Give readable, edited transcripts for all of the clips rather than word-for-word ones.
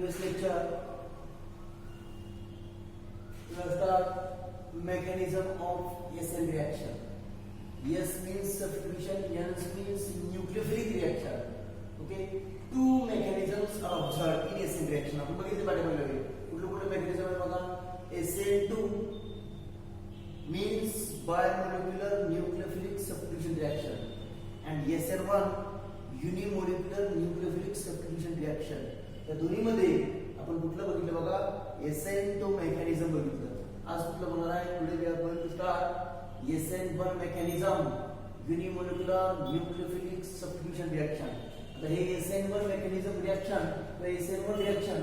previous lecture we have started mechanism of SN reaction. S means substitution, N means nucleophilic reaction. Okay, two mechanisms are observed in SN reaction. आपण बघितले पाठीमागे कुठले कुठले mechanism आहे बघा. SN2 means bimolecular nucleophilic substitution reaction and SN1 unimolecular nucleophilic substitution reaction. या दोन्ही मध्ये आपण कुठलं बघितलं बघा, SN2 mechanism बघितलं. आज कुठलं बघणार आहे? Today we are going to start SN1 mechanism, unimolecular nucleophilic substitution reaction. आता हे SN1 mechanism reaction किंवा SN1 reaction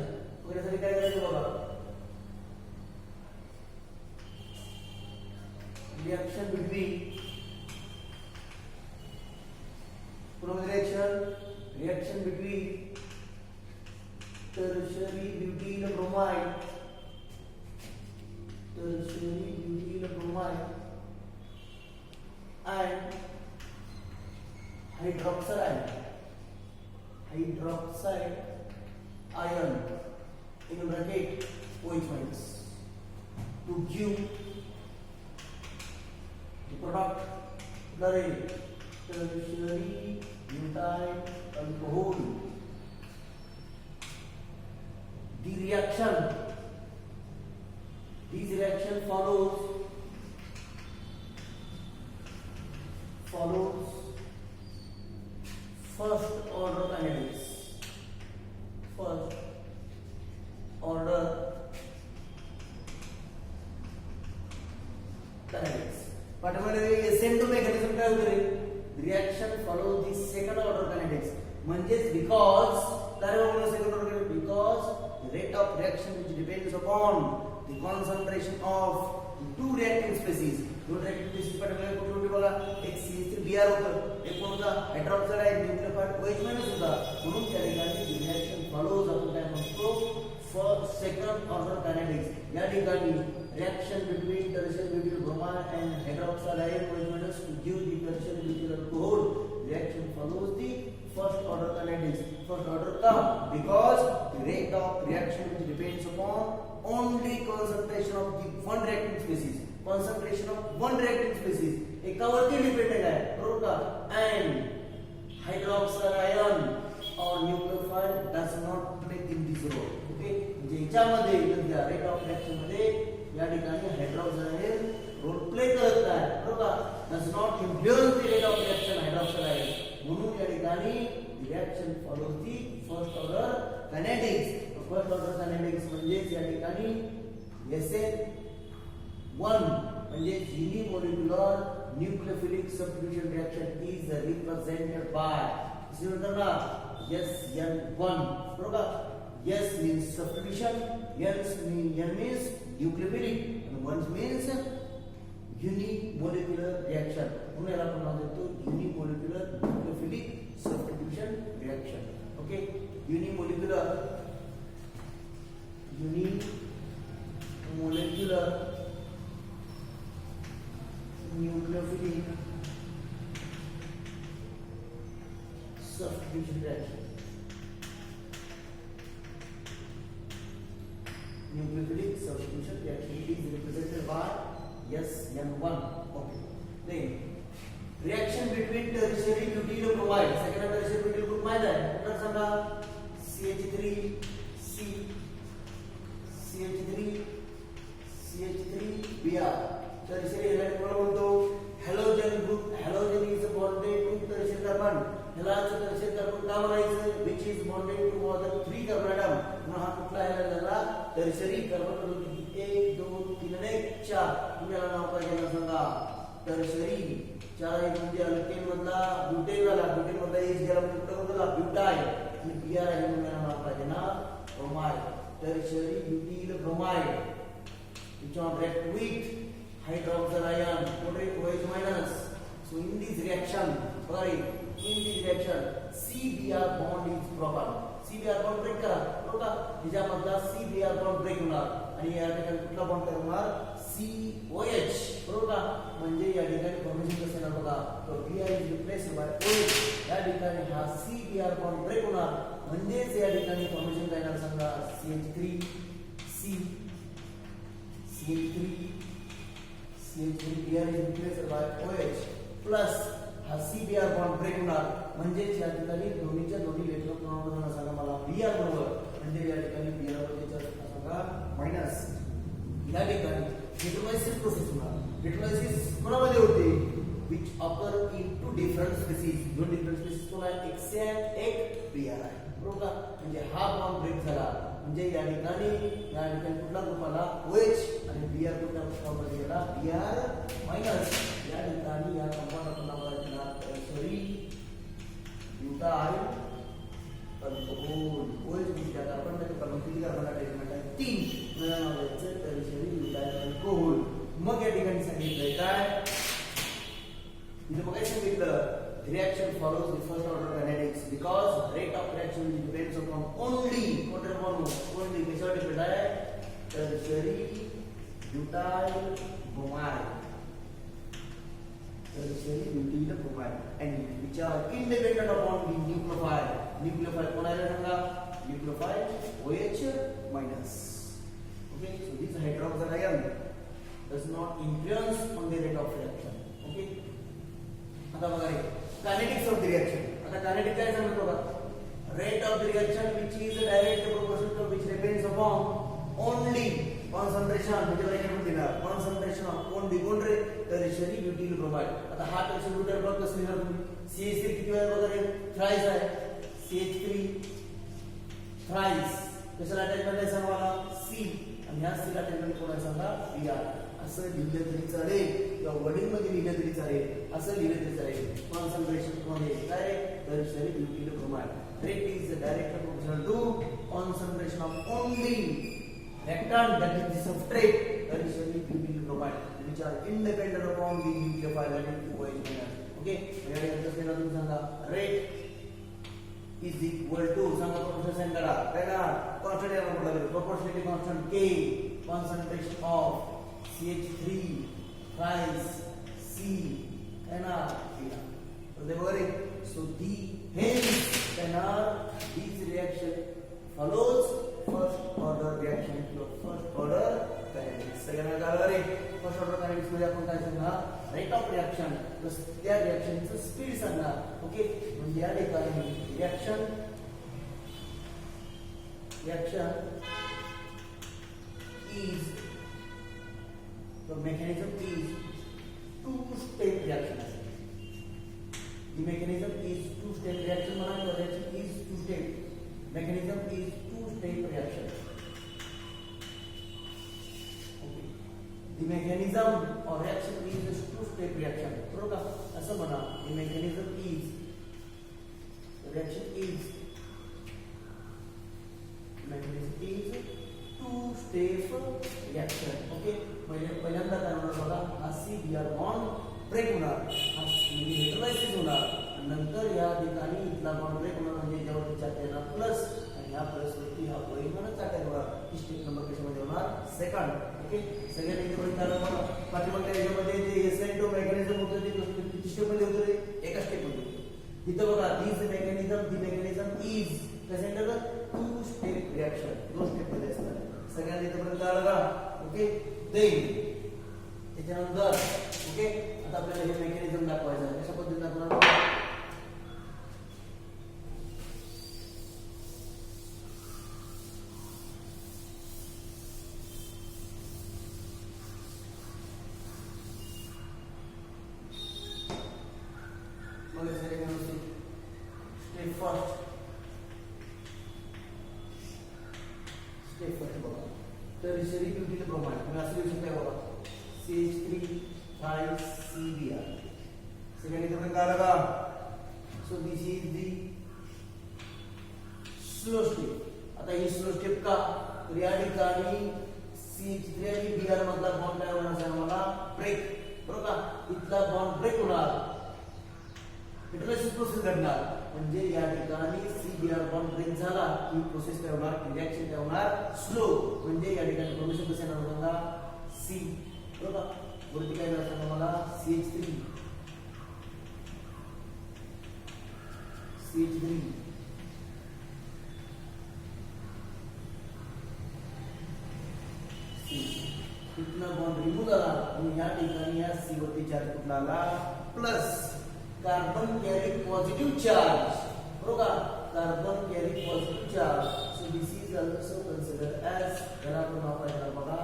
करण्यासाठी काय करायचं बघा. Reaction between reaction between tertiary butyl bromide and hydroxide ion in bracket OH minus to give the product tertiary butyl alcohol. This reaction follows first order kinetics. पाठीमागे SN2 mechanism काय होते? Reaction follows the second order kinetics. म्हणजेच because काय होणार second order kinetics? Because the rate of reaction which depends upon the concentration of the two reacting species. दोन reacting species पाठीमागे कुठे होते बघा, एक CH3Br होतं, एक कोणता हायड्रॉक्साइड आहे, न्यूक्लियोफाइल OH मायनस होता. म्हणून त्या ठिकाणी रिएक्शन follows आपण काय म्हणतो, फर्स्ट सेकंड ऑर्डर कायनेटिक्स. या ठिकाणी reaction between tertiary butyl bromide and hydroxide ion OH minus to give the tertiary butyl alcohol. Reaction follows the first order kinetics. First order come because the rate of reaction which depends upon only concentration of the one reacting species. Concentration of one reacting species एकावरती dependent आहे, बरोबर का? And hydroxide ion or nucleophile does not play in this role. Okay, म्हणजे याच्यामध्ये या rate of reaction मध्ये या ठिकाणी हायड्रोक्साइड आयन रोल प्ले करत आहे, बरोबर का? Does not influence the rate of reaction hydroxide ion. म्हणून या ठिकाणी reaction follows the first order kinetics. First order kinetics म्हणजे या ठिकाणी SN1 म्हणजे unimolecular nucleophilic substitution reaction is represented by इसे म्हणतात ना SN1, बरोबर का? S means substitution, N means nucleophilic, and 1 means unimolecular reaction. म्हणून याला आपण नाव देतो unimolecular nucleophilic substitution reaction. Okay, unimolecular nucleophilic substitution reaction. Nucleophilic substitution reaction is represented by SN1. Okay. Then reaction between tertiary butyl bromide. Second tertiary butyl bromide आहे. तर सांगा CH3Br. tertiary element कोण म्हणतो? Halogen group. Halogen is bonded to tertiary carbon. ह्याला tertiary carbon का म्हणायचं? which is bonded to more than 3 carbon atom. म्हणून हा कुठला आहे त्याला tertiary carbon कडून 1 2 3 आणि 4. तुम्हाला नाव पाहिजे ना सांगा. tertiary 4 म्हणजे अल्केन मधला ब्युटेन वाला, ब्युटेन मधला एच गेला म्हणजे कुठला होता? ब्युटाईल. आणि Br आहे म्हणून नाव पाहिजे ना bromide. tertiary butyl bromide which on react with hydroxide ion OH minus. So in this reaction, CBr bond is broken. CBr bond break करा, बरोबर का? ह्याच्यामधला CBr bond break होणार आणि या ठिकाणी कुठला बॉन्ड तयार होणार? COH, बरोबर का? म्हणजे या ठिकाणी फॉर्मेशन कसं येणार बघा, तो Br is replaced by OH. या ठिकाणी हा CBr bond break होणार. म्हणजेच या ठिकाणी फॉर्मेशन काय येणार सांगा CH3 C CH3 Br is replaced by OH plus हा CBr बॉन्ड ब्रेक होणार म्हणजेच या ठिकाणी दोन्हीच्या दोन्ही इलेक्ट्रॉन प्रमाण सांगा मला Br बरोबर म्हणजे या ठिकाणी Br बरोबर सांगा मायनस या ठिकाणी हायड्रोलायसिस प्रोसेस होणार हायड्रोलायसिस कोणामध्ये होते which occur in two different species दोन डिफरंट स्पीसीज कोण आहे एक Br आहे बरोबर म्हणजे हा बॉन्ड ब्रेक झाला म्हणजे या ठिकाणी कुठला ग्रुप आला OH आणि Br कुठल्या ग्रुपमध्ये गेला Br मायनस या ठिकाणी या कंपाऊंड आपण नावाला दिला सॉरी ब्यूटाइल अल्कोहोल OH म्हणजे कार्बन मध्ये कार्बन किती कार्बन अटॅचमेंट आहे 3 नव्या नावाचे टर्शियरी ब्यूटाइल अल्कोहोल मग या ठिकाणी सांगितलंय काय इथे बघायला सांगितलं reaction follows the first order kinetics because rate of reaction depends upon only कशावर डिपेंड आहे tertiary butyl bromide and which are independent upon the nucleophile कोण आहे सांगा nucleophile OH minus okay so this hydroxide ion does not influence on the rate of reaction okay आता बघा kinetics of the reaction आता kinetic काय सांगतो बघा rate of the reaction which is directly proportional to which depends upon only concentration म्हणजे काय म्हणतो concentration of only कोणरे tertiary butyl bromide आता हा tertiary butyl bromide कसं लिहिणार तुम्ही CH3 किती वेळा वगैरे थ्राइस आहे CH3 थ्राइस कशाला अटॅचमेंट आहे सांगा C आणि ह्या C ला अटॅचमेंट कोण आहे सांगा Br असं लिहिलं तरी चालेल किंवा वर्डिंग मध्ये लिहिलं तरी चालेल असं लिहिलं तरी चालेल कॉन्सन्ट्रेशन मध्ये काय tertiary butyl bromide rate is directly proportional to concentration of only reactant that is the substrate tertiary butyl bromide which are independent upon the nucleophile and OH minus okay या ठिकाणी तुम्ही सांगा rate is equal to सांगा proportional sign करा काय ना constant आहे आपल्याला proportionality constant K concentration of CH3 thrice C NR so they were so the hence NR this reaction follows first order reaction to first order kinetics सगळ्यांना कळलं रे first order kinetics मध्ये आपण काय सांगणार रेट ऑफ रिएक्शन प्लस त्या रिएक्शनचं speed सांगणार okay म्हणजे या ठिकाणी reaction is the mechanism is two-step reaction. The mechanism is two-step reaction. माना the reaction is two-step. Mechanism is two-step reaction. Okay. The mechanism or reaction is a two-step reaction. बरोबर का? असं म्हणा. The mechanism is the reaction is two-step reaction. Okay. पहिल्यांदा काय होणार बघा हा CBr बॉन्ड ब्रेक होणार हा म्हणजे हायड्रोलायसिस होणार नंतर या ठिकाणी इथला बॉन्ड ब्रेक होणार म्हणजे ज्यावरती चार्ज येणार प्लस आणि ह्या प्लस वरती हा परिमाण चार्ज होणार ही स्टेप नंबर कशामध्ये होणार सेकंड ओके सगळ्या इथेपर्यंत आलं बघा पाठीमागच्या याच्यामध्ये जे SN2 मेकॅनिझम होतं ते किती स्टेप मध्ये होतं रे एका स्टेप मध्ये होतं इथं बघा दी मेकॅनिझम इज कशांतर टू स्टेप रिएक्शन दोन स्टेप मध्ये असणार सगळ्यांना इथेपर्यंत आलं का ओके त्याच्यानंतर ओके आता आपल्याला हे मेकॅनिझम दाखवायचं आहे कशा पद्धतीने दाखवणार मग स्टेप फर्स्ट बघा tertiary butyl bromide तुम्ही असं लिहू शकता बघा CH3 thrice CBr सगळ्यांनी इथपर्यंत आलं का so this is the slow step आता ही स्लो स्टेप का तर या ठिकाणी CH3 आणि Br मधला बॉन्ड काय होणार आहे मला ब्रेक बरोबर का इथला बॉन्ड ब्रेक होणार हायड्रोलायसिस प्रोसेस घडणार म्हणजे या ठिकाणी CBr बॉन्ड ब्रेक झाला ही प्रोसेस काय होणार रिएक्शन काय होणार स्लो म्हणजे या ठिकाणी फॉर्मेशन कसं येणार होणार C बरोबर वरती काय येणार मला CH3 CH3 करा आणि या ठिकाणी या सी वरती चार्ज कुठला आला plus carbon carry positive charge बरोबर carbon carry positive charge so this is also considered as याला आपण नाव काय देणार बघा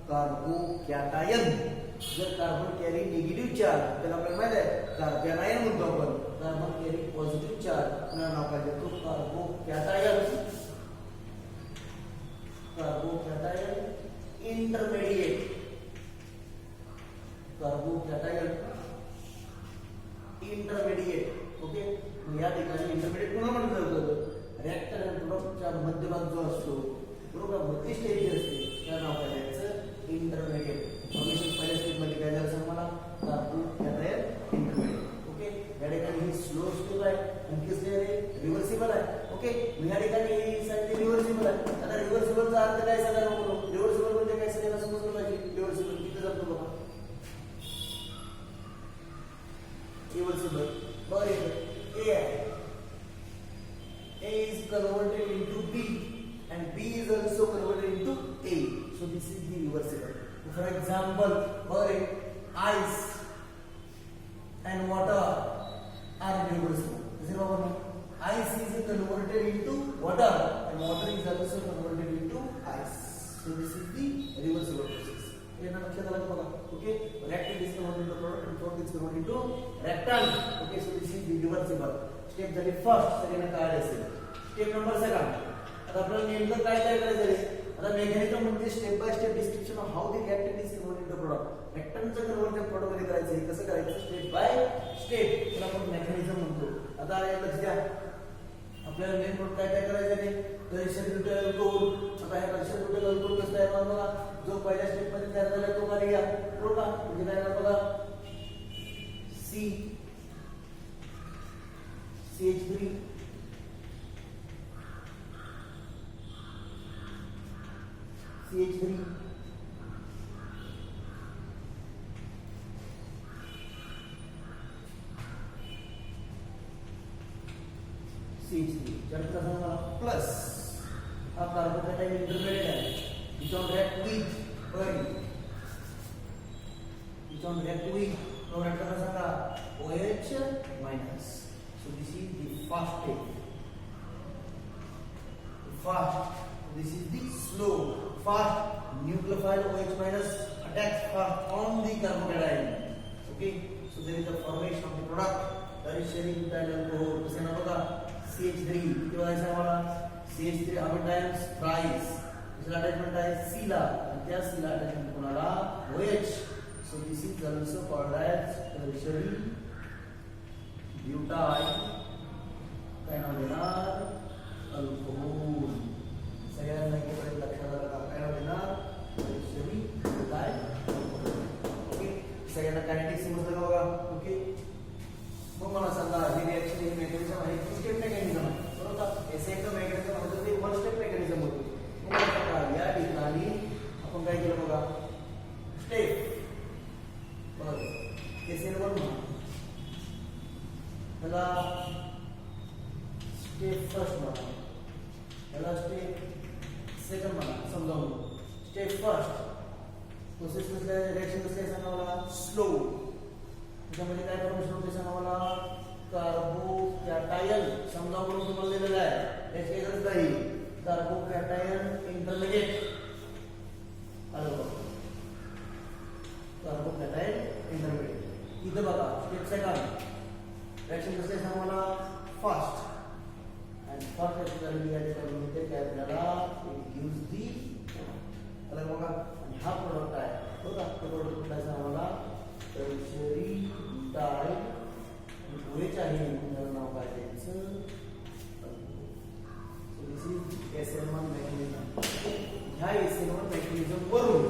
कार्बोकॅटायन जर कार्बन कॅरी निगेटिव्ह चार्ज त्याला आपल्याला माहित आहे कार्बोकॅटायन म्हणतो आपण कार्बन कॅरी पॉझिटिव्ह चार्ज त्याला नाव काय देतो carbocation intermediate carbocation intermediate okay या ठिकाणी इंटरमीडिएट कोणाला म्हटलं जातं रिएक्टर आणि प्रोडक्टच्या मध्यभाग जो असतो बरोबर मधली स्टेज असते त्या नाव काय द्यायचं इंटरमीडिएट हमेशा पहिल्या स्टेज मध्ये काय झालं सांग मला कार्बोकॅटायन इंटरमीडिएट ओके या ठिकाणी ही स्लो स्टेप आहे आणि किती आहे रिव्हर्सिबल आहे ओके या ठिकाणी ही साईड रिव्हर्सिबल आहे आता रिव्हर्सिबलचा अर्थ काय सांगायला नको रिव्हर्सिबल म्हणजे काय सगळ्यांना समजलं पाहिजे रिव्हर्सिबल किती जातो बघा रिव्हर्सिबल बरं A आहे A is converted into B and B is also converted into A so this is the reversible for example ice and water are reversible is it over ice is converted into water and water is also converted into ice so this is the reversible process ये ना लक्षात आलं बघा okay reactant is converted into product and product is converted into reactant okay so this is the reversible step झाली first सगळ्यांना काय असेल step number second आता आपल्याला नेमकं काय काय करायचं आहे आता मेकॅनिझम म्हणजे step by step description of how the reactant is converted to product रिएक्टंटचं कन्वर्जन प्रोडक्ट मध्ये करायचं आहे कसं करायचं स्टेप बाय स्टेप त्याला आपण मेकॅनिझम म्हणतो आता लक्ष द्या आपल्याला मेन प्रोडक्ट काय काय करायचं आहे कॅल्शियम ब्युटाइल अल्कोहोल आता हे कॅल्शियम ब्युटाइल अल्कोहोल कसं तयार होणार बघा जो पहिल्या स्टेप मध्ये तयार झाला तो काय घ्या बरोबर म्हणजे काय होणार बघा सी CH3 CH3 CH3 चर्चा सांगा प्लस हा कार्बोकॅटायन इंटरमीडिएट आहे it on react with it on react with तो रिएक्ट कसा सांगा OH minus so this is the fast step fast this is the slow fast nucleophile OH minus attacks fast on the carbocation okay so there is the formation of the product tertiary butyl alcohol कसे ना बघा CH3 किती वाजायचं आम्हाला CH3 आपण times price दुसरा attachment आहे C ला आणि त्या C ला अटॅचमेंट कोणाला OH so this is also called as tertiary butyl काय नाव देणार अल्कोहोल सगळ्यांना एकेपर्यंत लक्षात आलं का काय नाव देणार tertiary butyl ओके सगळ्यांना कायनेटिक्स समजलं का बघा ओके मग मला सांगा ही रिएक्शन ही मेकॅनिझम आहे टू स्टेप मेकॅनिझम आहे बरोबर एसएनचं मेकॅनिझम होतं ते वन स्टेप मेकॅनिझम होतं मग मला सांगा या ठिकाणी आपण काय केलं बघा स्टेप बरोबर एसएन1 म्हणा त्याला स्टेप फर्स्ट म्हणा याला स्टेप सेकंड म्हणा समजावून स्टेप फर्स्ट प्रोसेस कसं आहे रिएक्शन कसं आहे सांगा मला स्लो त्याच्यामध्ये काय फॉर्मेशन होते सांगा मला कार्बोकॅटायन समजावून तुम्हाला दिलेलं आहे याची गरज नाही कार्बोकॅटायन इंटरमिडिएट आलं कार्बोकॅटायन इंटरमिडिएट इथं बघा स्टेप सेकंड रिएक्शन कसं आहे सांगा मला fast and particularly at the limited आपल्याला it gives the आलं बघा आणि हा प्रोडक्ट आहे बघा तो प्रोडक्ट कुठला आहे सांगा मला tertiary butyl OH आहे त्याचं नाव काय द्यायचं so this is SN1 mechanism ह्या SN1 mechanism वरून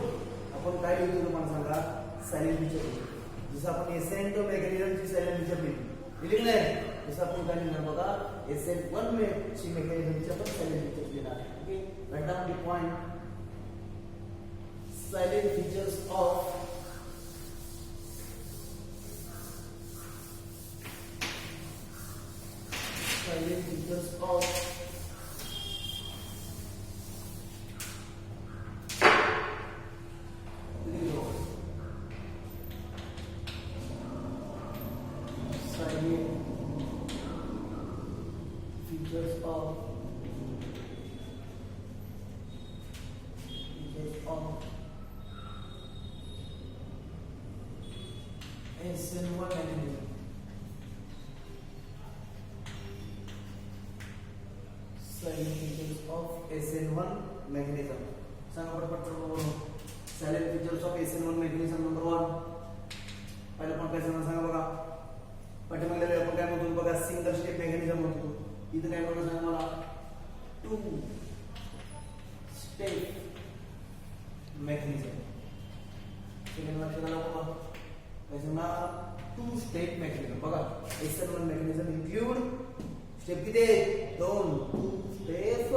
आपण काय लिहितो तुम्हाला सांगा सायलेंट फीचर जसं आपण SN2 mechanism ची सायलेंट फीचर लिहिली की नाही जसं आपण काय लिहिणार बघा SN1 ची mechanism ची आपण सायलेंट फीचर लिहिणार okay write down the point silent features of silent features of features of SN1 mechanism. Silent features of SN1 mechanism. सांगा पटपट सर्व. Silent features of SN1 mechanism number 1. पहिला पण काय सांगा बघा. पाठीमागल्या आपण काय म्हणतो बघा, सिंगल स्टेप मेकॅनिझम म्हणतो. इथे काय म्हणतो सांगा मला, 2 स्टेप mechanism. सेकंड लक्षात आलं बघा, काय सांगा, 2 स्टेप mechanism. बघा SN1 mechanism include स्टेप किती आहेत, 2 स्टेप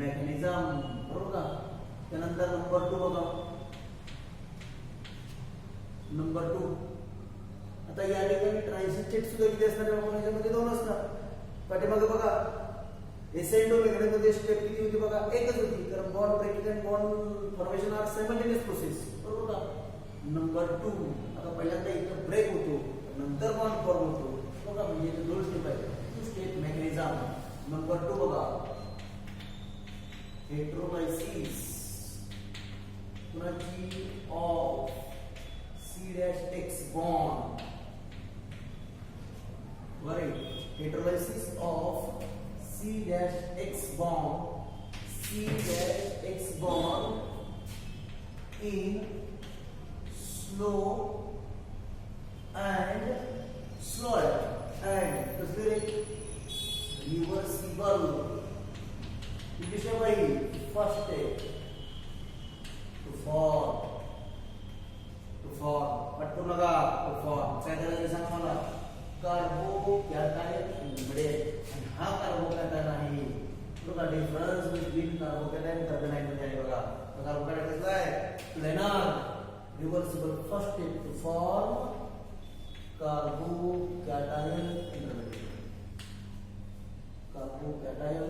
mechanism. बरोबर का. त्यानंतर नंबर 2 बघा, नंबर 2 आता या ठिकाणी ट्रान्झिशन स्टेट सुद्धा किती असणार आहे, याच्यामध्ये 2 असतात. पाठीमागे बघा SN2 मेकॅनिझम मध्ये स्टेप किती होती बघा, एकच होती. कारण bond breaking and bond formation are simultaneous process. बरोबर का. नंबर 2 आता पहिल्यांदा इथे ब्रेक होतो, नंतर बॉन्ड फॉर्म होतो. बघा म्हणजे इथे 2 स्टेप आहेत, 2 स्टेप मेकॅनिझम. नंबर 2 बघा, हेटेरोलायसिस कुणाची of C-X bond. Right. Heterolysis of C-X bond. C-X bond in slow and slower and reversible. First step to form. but पूर्ण का to form काय करायचं सांगा मला, कार्बोकॅटायन इंटरमिडिएट. आणि हा कार्बोकॅटायन आहे, बघा डिफरन्स बिटवीन कार्बोकॅटायन आणि कार्बोनाइड मध्ये आहे बघा. कार्बोकॅटायन कसला आहे, planar reversible. First step to form carbocation intermediate. Carbocation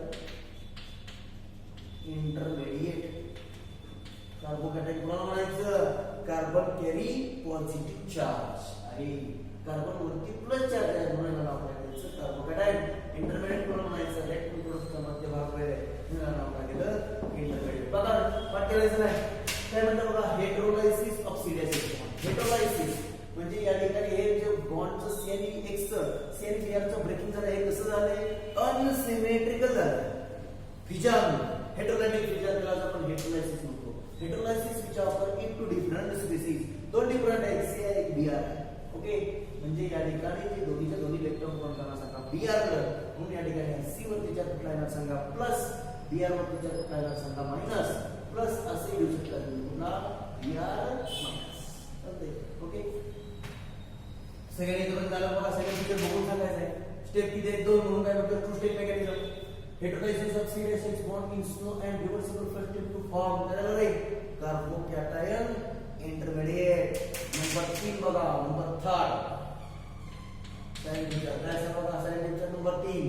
intermediate. Carbocation कोणाला म्हणायचं, कार्बन कॅरी पॉझिटिव्ह चार्ज आहे, कार्बन वरती प्लस चार्ज आहे म्हणून याला नाव द्यायचं कार्बोकॅटायन. इंटरमिडिएट कोणाला म्हणायचं, रेड प्रोडक्टचा मध्यभाग आहे याला नाव दिलं इंटरमिडिएट. बघा पाठ करायचं नाही, काय म्हणतात बघा, हेटेरोलायसिस ऑफ C-X. हेटेरोलायसिस म्हणजे या ठिकाणी हे जे बॉन्डचं CN-X CN-Br चं ब्रेकिंग झालं, हे कसं झालंय, अनसिमेट्रिकल झालं. फिजन, हेटेरोलायटिक फिजन, त्याला आपण हेटेरोलायसिस म्हणतो. हेटेरोलायसिस which occur into different species. 2 different आहेत, C आणि Br. ओके, म्हणजे या ठिकाणी जे दोन्हीच्या दोन्ही इलेक्ट्रॉन कोणता सांगा, Br म्हणून या ठिकाणी C वरती चार्ज कुठला येणार सांगा प्लस, Br वरती चार्ज कुठला येणार सांगा मायनस, प्लस असे येऊ शकतात पुन्हा Br minus. Okay, second equation झालं बघा. सेकंड फीचर बघून सांगायचं आहे. स्टेप किती आहेत, 2 म्हणून काय म्हणतो, 2 step mechanism. Heterolysis of C-X bond in slow and reversible first step to form carbocation intermediate. Number 3 बघा, नंबर 3 साइड फीचर काय सांगा बघा, side feature number 3,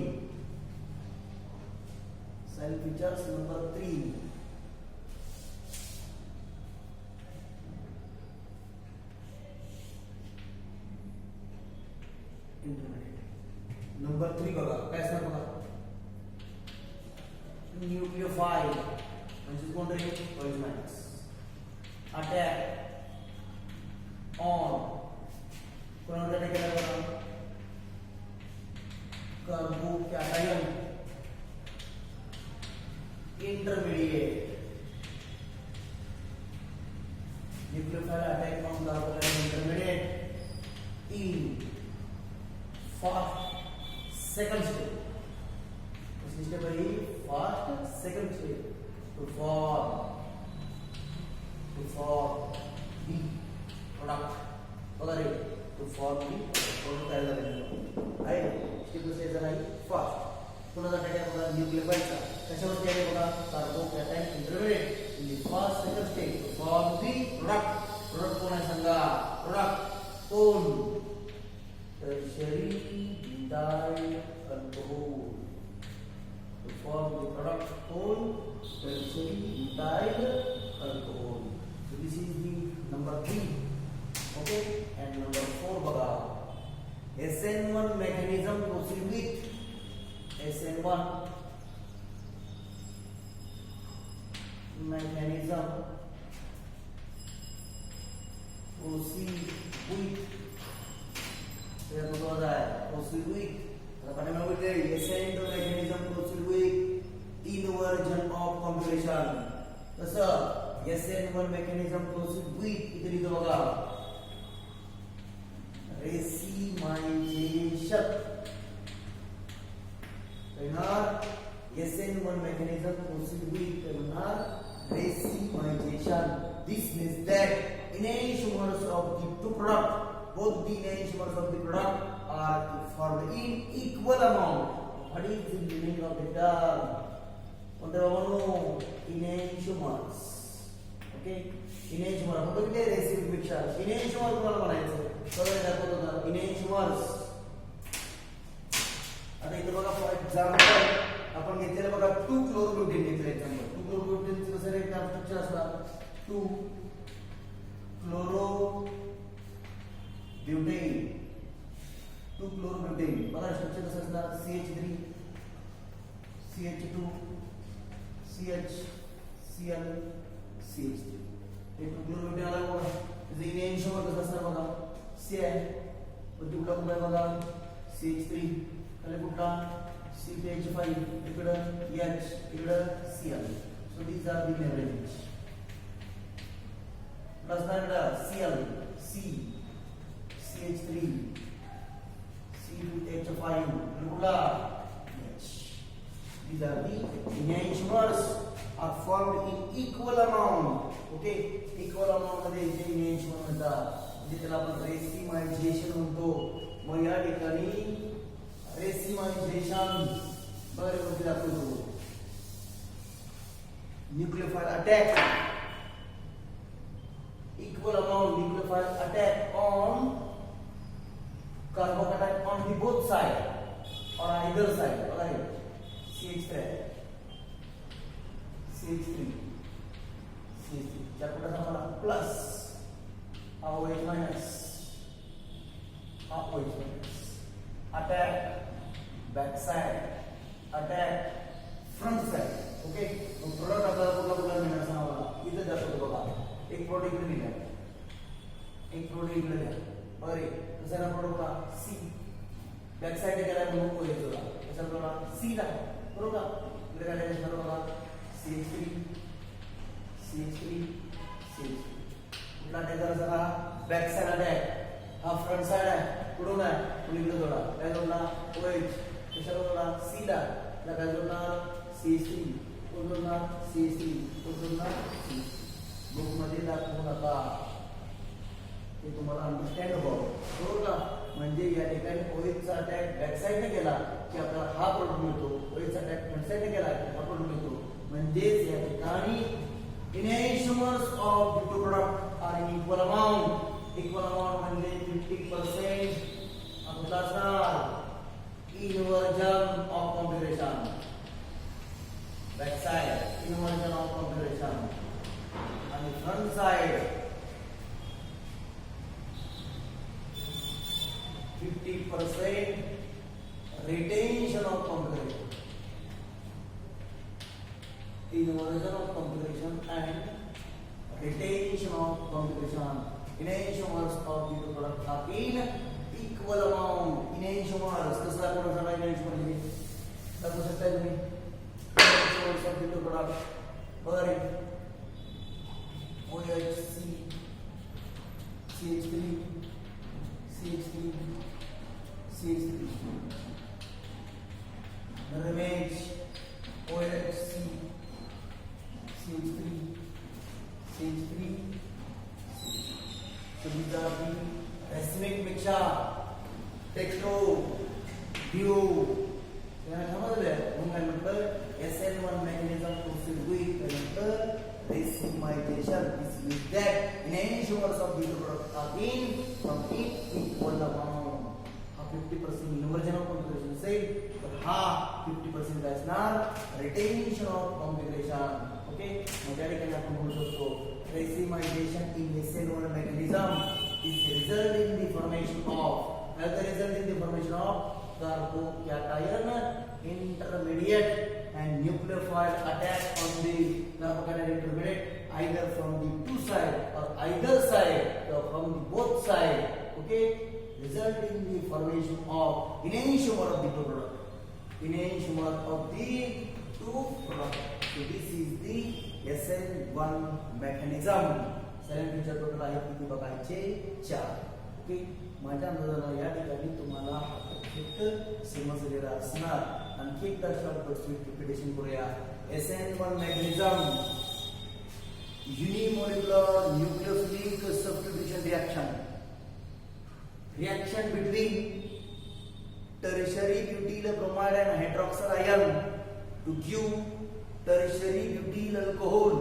side features number 3. Intermediate number 3 बघा, काय सांगा बघा, न्यूक्लियोफाइल म्हणजे कोण रे, पॉइजनस. अटॅक ऑन कोणावर अटॅक केला बघा, carbocation intermediate. Nucleophile attack on carbocation intermediate in first second step. Step है first second step to form the product. बघा रे, टू फॉर्म दी प्रोडक्ट तयार झालेलं आहे. स्टेप दुसरे जर आहे फर्स्ट. पुन्हा काय आहे बघा, न्यूक्लियोफाइलचा कशावरती आहे बघा, carbocation intermediate in the first second step to form the product. Product कोण आहे सांगा, प्रोडक्ट कोण, tertiary butyl alcohol. To form the product called tertiary butyl alcohol. So this is the number 3. Okay, and number 4 baga, SN1 mechanism proceed with SN1 पाठीमागे एसेंट mechanism proceed with inversion of computation कसं SN1 mechanism proceed with इथे लिहितो बघा रेसिमायझेशन करणार SN1 mechanism proceed with करणार रेसिमायझेशन. This means that enantiomers of the two product, both the enantiomers of the product are formed in equal amount. What is the meaning of the term? Enantiomers. Okay, enantiomer आपण बघितले रेसिड पेक्षा enantiomer कोणाला म्हणायचं बघा दाखवतो ना enantiomers. आता इथे बघा फॉर एक्झाम्पल आपण घेतलेलं बघा 2 क्लोरोब्युटेन घेतलं एक्झाम्पल 2 क्लोरोब्युटेन चे कसं रे स्ट्रक्चर असणार 2 क्लोरोब्युटेन 2 क्लोरोब्युटेन बघा स्ट्रक्चर कसं असणार CH3 CH2 CH Cl CH3 हे 2 क्लोरोब्युटेन आला बघा त्याचे इनॅन्शियमर कसं असणार बघा Cl वरती कुठला कुठला बघा CH3 खाली कुठला CH5 इकडं H इकडं Cl so these are the marriage plus Cl C CH3 C2H5 कुठला H these are the enantiomers are formed in equal amount okay equal amount मध्ये जे enantiomer म्हणतात म्हणजे त्याला आपण रेसिमायझेशन म्हणतो मग या ठिकाणी रेसिमायझेशन बरोबर दाखवतो nucleophile attack equal amount nucleophile attack on carbocation on the both side or either side right CH3 क्या कुठला हमारा प्लस हा OH माइनस हा OH minus attack back side attack front side okay तो प्रोडक्ट आपल्याला कुठला कुठला मिळणार सांगा इथे दाखवतो बघा एक प्रोडक्ट इकडे लिहिला एक प्रोडक्ट इकडे लिहिला बरे दुसरा प्रोडक्ट का सी बॅक साइड गेला म्हणून OH जोडा त्याचा प्रोडक्ट सी ला बरोबर इकडे काय लिहिलं बघा CH3 कुठला अटॅक झाला बॅक साइड अटॅक हा फ्रंट साइड आहे कुठून आहे कुणीकडे जोडा काय जोडला OH कशाला जोडला सी ला त्याला काय जोडणार CH3 तो जोडणार CH3 तो जोडणार CH3 बुक मध्ये दाखवू नका ते तुम्हाला अंडरस्टँड व्हावं बरोबर ना म्हणजे या ठिकाणी OH चा अटॅक बॅक साइडने केला की आपल्याला हा प्रोडक्ट मिळतो OH चा अटॅक फ्रंट साइडने केला की हा प्रोडक्ट मिळतो म्हणजे या ठिकाणी enantiomers of the two product are in equal amount म्हणजे 50% आपला असणार inversion of configuration back side inversion of configuration and the front side 50% retention of configuration inversion of configuration and retention of configuration enantiomers of the two product are in equal amount enantiomers कसला कोणता झाला enantiomer म्हणजे दाखवू शकता तुम्ही enantiomers of the two product बघा OHC CH3 remains OHC CH3 so these are the racemic mixture testo duo याला समजलं मग काय म्हटलं SN1 mechanism proceed with नंतर रेसिमायझेशन is with that enantiomers of the product are in from equal amount हा 50% inversion of configuration असेल तर हा 50% काय असणार retention of configuration ओके मग त्या ठिकाणी आपण बोलू शकतो रेसिमायझेशन in SN1 mechanism is result in the formation of as the result in the formation of carbocation intermediate and nucleophile attack on the carbocation intermediate either from the two side or either side or from the both side okay result in the formation of enantiomer of the two product. Enantiomer of the two product. So this is the SN1 mechanism. Seven feature total आहे किती बघायचे 4. Okay, माझ्या अंदाजाने या ठिकाणी तुम्हाला हा concept समजलेला असणार. आणखी एकदा शॉर्टकट स्वीट रिपीटेशन करूया. SN1 mechanism, unimolecular nucleophilic substitution reaction. Reaction between tertiary butyl bromide and hydroxyl ion to give tertiary butyl alcohol.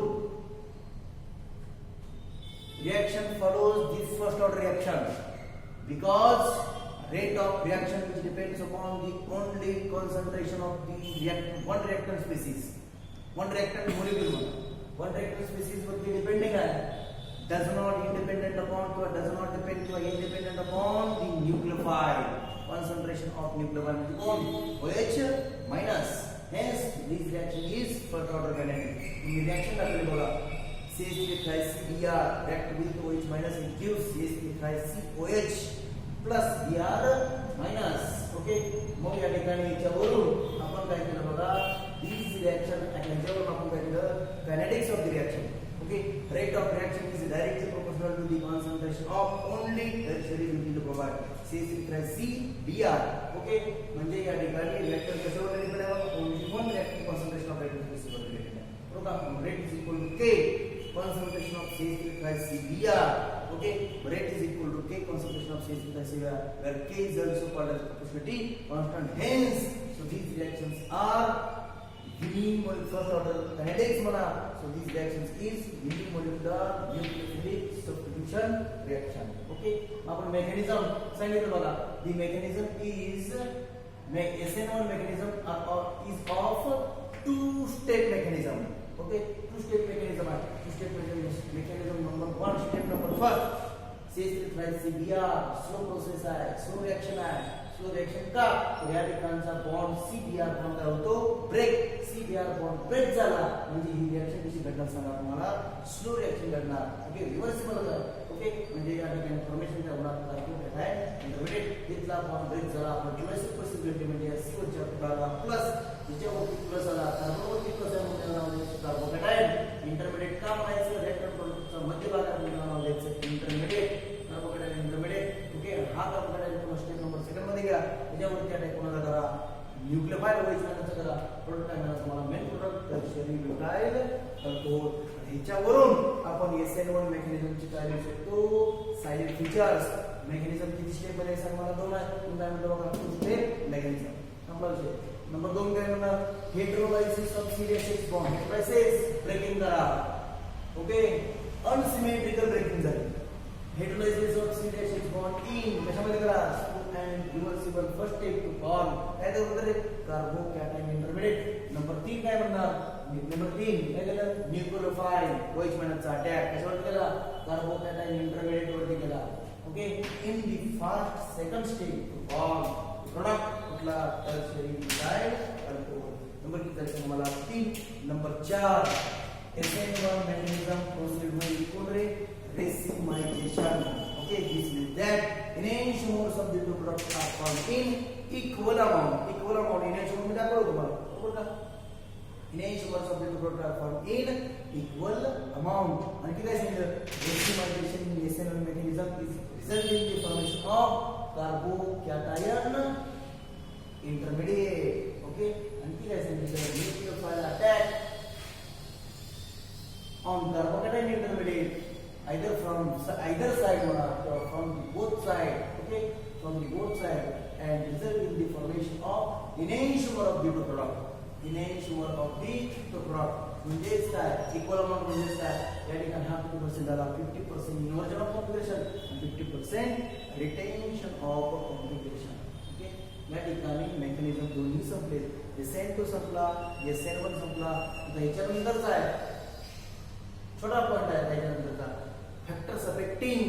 Reaction follows the first order reaction because rate of reaction which depends upon the only concentration of the one reactant species, one reactant molecule, one reactant species वरती depending आहे, does not independent upon or does not depend or independent upon the nucleophile concentration of nucleophile on OH minus. Hence this reaction is first order kinetic. In reaction दाखवले बघा, CH3CBr react with OH minus, it gives CH3COH plus Br minus. Okay, मग या ठिकाणी याच्यावरून आपण काय केलं बघा, this reaction याच्यावरून आपण काय केलं, kinetics of the reaction. Okay, rate of reaction is directly proportional to the concentration of only tertiary butyl bromide, CH3CBr. Okay, म्हणजे या ठिकाणी reactor कशावर डिपेंड आहे, only one reactive concentration of reactant species वर डिपेंड आहे. बरोबर, rate is equal to K concentration of CH3CBr. Okay, rate is equal to K concentration of CH3CBr, where K is also called as proportionality constant. Hence, so these reactions are unimolecular first order kinetics म्हणा. So these reactions is unimolecular nucleophilic substitution reaction. Okay, आपण mechanism सांगितलं बघा. The mechanism is SN1 mechanism is of two-step mechanism. Okay, two-step mechanism आहे. Two-step mechanism number 1, step number 1. CH3CBr slow process आहे, slow reaction आहे. Slow reaction का, तर या ठिकाणचा बॉन्ड CBr बॉन्ड काय होतो, ब्रेक. CBr बॉन्ड ब्रेक झाला म्हणजे ही रिएक्शन कशी घडणार सांगा तुम्हाला, स्लो रिएक्शन घडणार. ओके, रिव्हर्सिबल होतं. ओके, म्हणजे या ठिकाणी फॉर्मेशन काय होणार, कार्बोहायड्रेट आहे इंटरमिडिएट, तिथला बॉन्ड ब्रेक झाला, आपण रिव्हर्सिबल प्रोसेस घडली म्हणजे CO च्या भागाला प्लस, त्याच्यावरती प्लस आला, कार्बनवरती प्लस आहे म्हणजे नाव कार्बोहायड्रेट. इंटरमिडिएट का म्हणायचं, रिएक्टर प्रोडक्टचा मध्यभागामध्ये नाव द्यायचं इंटरमिडिएट, कार्बोहायड्रेट इंटरमिडिएट. ओके, हा कार्बोहायड्रेट स्टेप नंबर सेकंड मध्ये घ्या, त्याच्यावरती अटॅक कोणाला करा, न्यूक्लियोफाइल ओएच नावाचा करा. प्रोडक्ट काय म्हणा तुम्हाला, main product tertiary butyl alcohol. ह्याच्यावरून आपण SN1 मेकॅनिझमची काय लिहू शकतो, साइड फीचर्स. मेकॅनिझम किती स्टेप मध्ये सांग मला, 2 आहे. तुम्ही काय म्हणतो बघा, टू स्टेप मेकॅनिझम. संपला विषय. नंबर 2 काय म्हणणार, हेटेरोलायसिस ऑफ सीरियस बॉन्ड. हेटेरोलायसिस ब्रेकिंग करा. ओके, अनसिमेट्रिकल ब्रेकिंग झाली. हेटेरोलायसिस ऑफ सीरियस बॉन्ड इन कशामध्ये करा, and reversible first step to form काय तर वगैरे कार्बोकॅटायन इंटरमिडिएट. नंबर 3 काय म्हणणार, नंबर 3 काय केलं, न्यूक्लियोफाइल OH मायनसचा अटॅक कशावर केला, कार्बोकॅटायन इंटरमिडिएट वरती केला. Okay, in the first second step to form product कुठला, टर्शियरी ब्युटाइल अल्कोहोल. नंबर किती झाले मला, 3. Number 4 SN1 mechanism proceed with racemization. Okay, this means that enantiomers of the two products are formed in equal amount. Equal amount enantiomer में दाखवलं तुम्हाला, बरोबर का? Enantiomers of the two products are formed in equal amount. आणखी काय सांगितलं, racemization in SN1 mechanism is result in the formation of carbocation intermediate. Okay, आणखी काय सांगितलं, nucleophile attack on carbocation intermediate either from either side or from the both side. Okay, from the both side and result in the formation of enantiomer of the two product. Enantiomer of the two product म्हणजेच काय, equal amount म्हणजेच काय, या ठिकाणी हा 50% झाला, 50% inversion of configuration आणि 50% retention of configuration. Okay, या ठिकाणी मेकॅनिझम दोन्ही संपले. SN2 संपला, SN1 संपला. आता ह्याच्यानंतरचा आहे छोटा पॉइंट आहे, त्याच्यानंतरचा factors affecting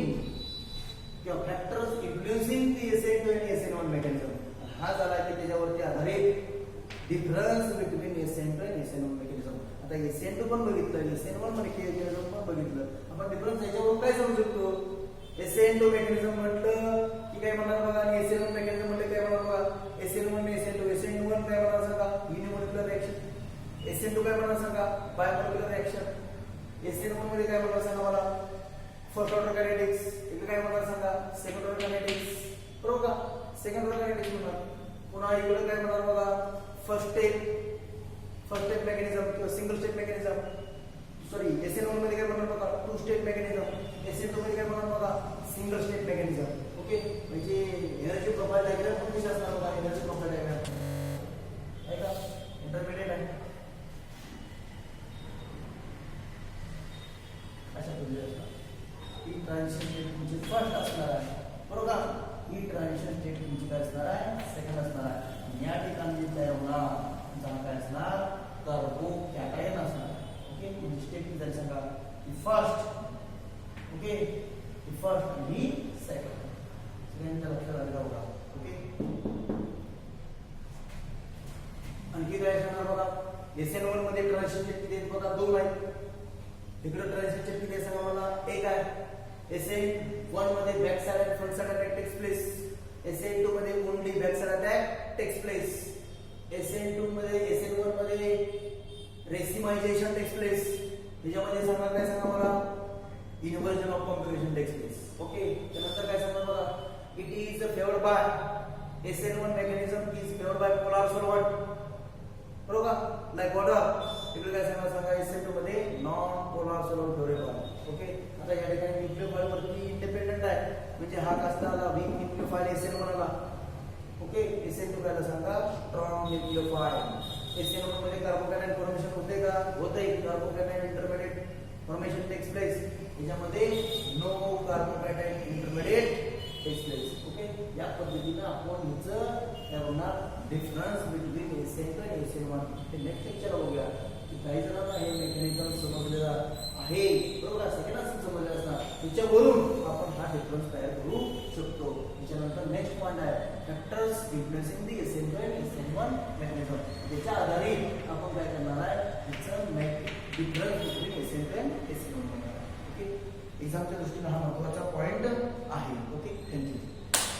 किंवा factors influencing the SN2 and SN1 mechanism. हा झाला की त्याच्यावरती आधारित difference between SN2 and SN1 mechanism. आता SN2 पण बघितलं, SN1 mechanism पण बघितलं. आपण डिफरन्स याच्यावरून काय समजू शकतो, SN2 mechanism म्हटलं की काय म्हणणार बघा आणि SN1 मेकॅनिझम म्हणजे काय म्हणणार बघा SN1 ने SN2 SN1 काय म्हणणार सांगा युनिमोलिक्युलर रिएक्शन SN2 काय म्हणणार सांगा बायमोलिक्युलर रिएक्शन SN1 मध्ये काय म्हणणार सांगा मला फर्स्ट ऑर्डर कायनेटिक्स इकडे काय म्हणणार सांगा सेकंड ऑर्डर कायनेटिक्स बरोबर का सेकंड ऑर्डर कायनेटिक्स म्हणणार पुन्हा इकडे काय म्हणणार बघा फर्स्ट स्टेप मेकॅनिझम किंवा single step mechanism sorry SN1 मध्ये काय म्हणणार बघा टू स्टेप मेकॅनिझम SN2 मध्ये काय म्हणणार बघा सिंगल स्टेप मेकॅनिझम ओके म्हणजे एनर्जी प्रोफाइल डायग्राम पण कशी असणार बघा एनर्जी प्रोफाइल डायग्राम आहे का इंटरमिडिएट आहे अशा पद्धतीने असणार ही ट्रान्झिशन स्टेट तुमची फर्स्ट असणार आहे बरोबर का ही ट्रान्झिशन स्टेट तुमची काय असणार आहे सेकंड असणार आहे आणि या ठिकाणी तयार होणार तुमचा काय असणार कार्बोकॅटायन असणार ओके म्हणजे स्टेट किती झाली सांगा ही फर्स्ट ओके ही फर्स्ट आणि ही सेकंड सगळ्यांच्या लक्षात आलं बघा ओके आणखी काय सांगणार बघा SN1 मध्ये ट्रान्झिशन स्टेट किती आहेत बघा दोन आहेत इकडे ट्रान्झिशन स्टेट किती आहे सांगा मला एक आहे SN1 मध्ये बॅक साइड आणि front side attack takes place SN2 मध्ये only back side attack takes place SN1 मध्ये रेसिमायझेशन टेक्स प्लेस त्याच्यामध्ये सांगा काय सांगा मला inversion of configuration takes place okay त्यानंतर काय सांगा बघा it is favoured by SN1 mechanism is favored by polar solvent बरोबर का लाईक वॉटर इकडे काय सांगा SN2 मध्ये non polar solvent favourable okay आता या ठिकाणी न्यूक्लियोफाइल वरती इंडिपेंडेंट आहे म्हणजे हा कसा आला वीक न्यूक्लियोफाइल SN1 आला ओके SN2 काय सांगा स्ट्रॉंग न्यूक्लियोफाइल SN1 मध्ये कार्बोकॅटायन फॉर्मेशन होते का होते carbocation intermediate formation takes place याच्यामध्ये no carbocation intermediate takes place okay या पद्धतीने आपण याचं काय होणार डिफरन्स बिटवीन SN2 आणि SN1 हे नेक्स्ट लेक्चर बघूया की काही जणांना हे मेकॅनिझम समजलेलं आहे बरोबर सेकंड असं समजलं असणार त्याच्यावरून आपण हा डिफरन्स तयार करू शकतो त्याच्यानंतर नेक्स्ट पॉइंट आहे फॅक्टर्स इन्फ्लुएन्सिंग दी SN2 आणि SN1 मेकॅनिझम त्याच्या आधारे आपण काय करणार आहे याचं डिफरन्स बिटवीन SN2 आणि SN1 ओके एक्झामच्या दृष्टीने हा महत्त्वाचा पॉइंट आहे ओके थँक्यू